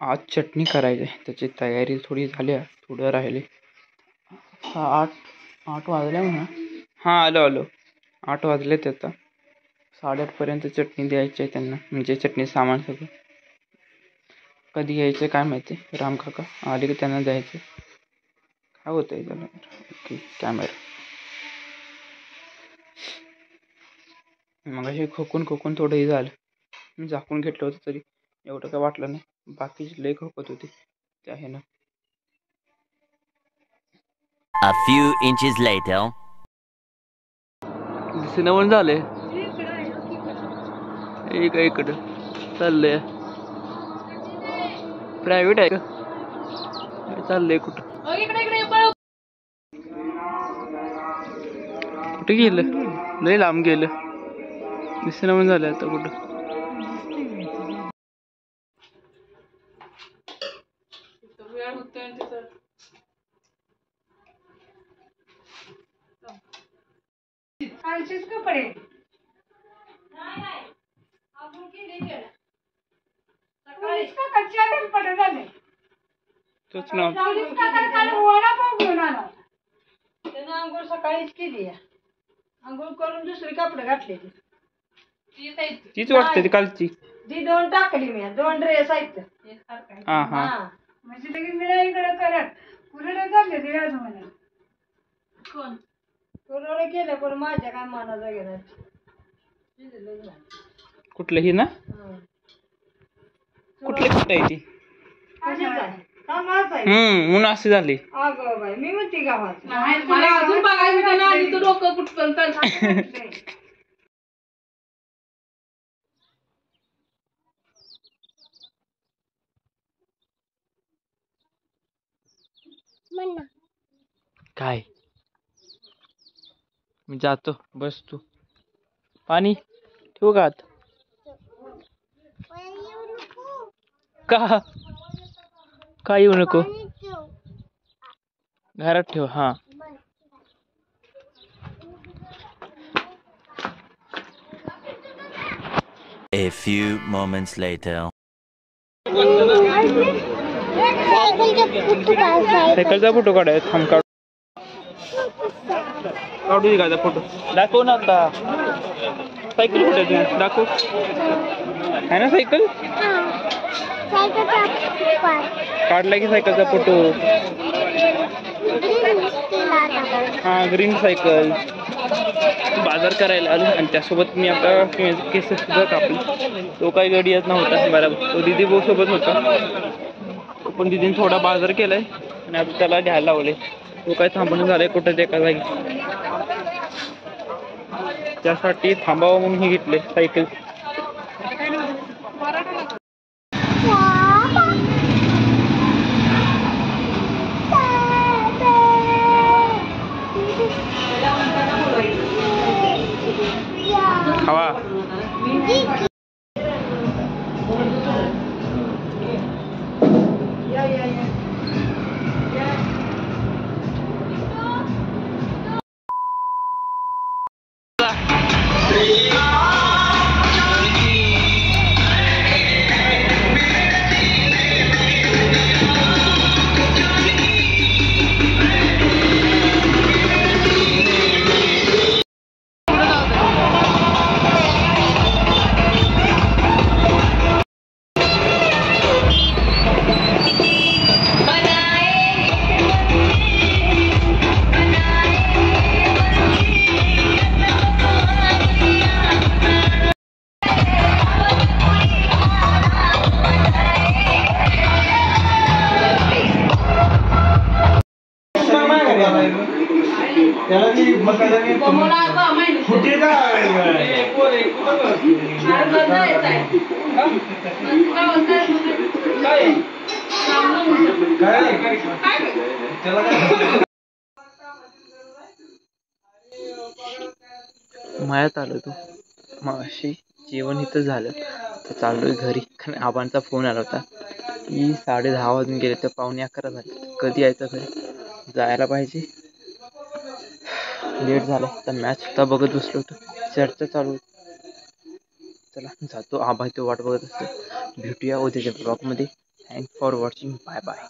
आज चटणी करायची आहे, त्याची तयारी थोडी झाली आहे, थोडं राहिले. हा 8 वाजले म्हणा. हां आलो 8 वाजलेत आता. 8:30पर्यंत चटणी द्यायची आहे त्यांना, म्हणजे चटणी सामान सगळं. कधी यायचं काय माहिती. राम काका आले की त्यांना द्यायचं. काय होतं आहे त्याला. ओके कॅमेरा मग असे खोकून थोडं हे झालं. मी झाकून घेतलं होतं तरी एवढं काय वाटलं नाही. बाकीची लई खोकत होती त्या ह्यानं. A few inches later. दिसेना झालंय. इकडं चाललंय. प्रायव्हेट आहे का चाललंय कुठं कुठे गेलं. लय लांब गेलं. दिसेना पण झालं आता कुठं. तोच ना आंघोळ सकाळीच केली. आंघोळ करून दुसरी कपडे घातले. तीच वाटते ती कालची. ती 2 टाकली मी. 2 ड्रेस आहेत. हा म्हणजे लगेच मी इकडे करत कुरडे चालले ते आज म्हणा. कोण कुरडे केले पण माझ्या काय मनाचा गेला. कुठलंही ना. कुठली कुठे आहे ती. म्हणून अशी झाली. अगं बाई मी म्हणते गावात मला अजून बघायचं ना. आणि तू डोकं कुठपर्यंत काय मी जातो. बस तू. पाणी ठेवू का आत. का येऊ नको. घरात ठेव. हा A few moments later. सायकलचा फोटो काढायचा. थांब काढू दे का फोटो. दाखव ना आता. सायकल कुठे तू दाखव. आहे ना सायकल. काढला की सायकलचा फोटो. हा ग्रीन सायकल. बाजार करायला आलो आणि त्यासोबत मी आता केस सुद्धा कापले. तो काही गाडी येत नव्हता बरोबर. तो दिदी भाऊ सोबत होता. तो पण दिदीने थोडा बाजार केलाय आणि आता त्याला घ्यायला लावले. तो काय थांबून झालाय कुठं एका जागी. त्यासाठी थांबावं म्हणून हे घेतले सायकल. खावा. मळ्यात आलो तू मग अशी जेवण इथं झालं तर चाललोय घरी. कारण आबांचा फोन आला होता की 10:30 वाजून गेले तर 11:45 झाले. कधी यायचं घरी. जायला पाहिजे. लेट झालं. तर मॅच सुद्धा बघत बसलो होतो. चर्चा चालू. चला जातो. आबा इथे वाट बघत असतो. भेटूया उद्याच्या ब्लॉगमध्ये. Thank for watching. Bye bye.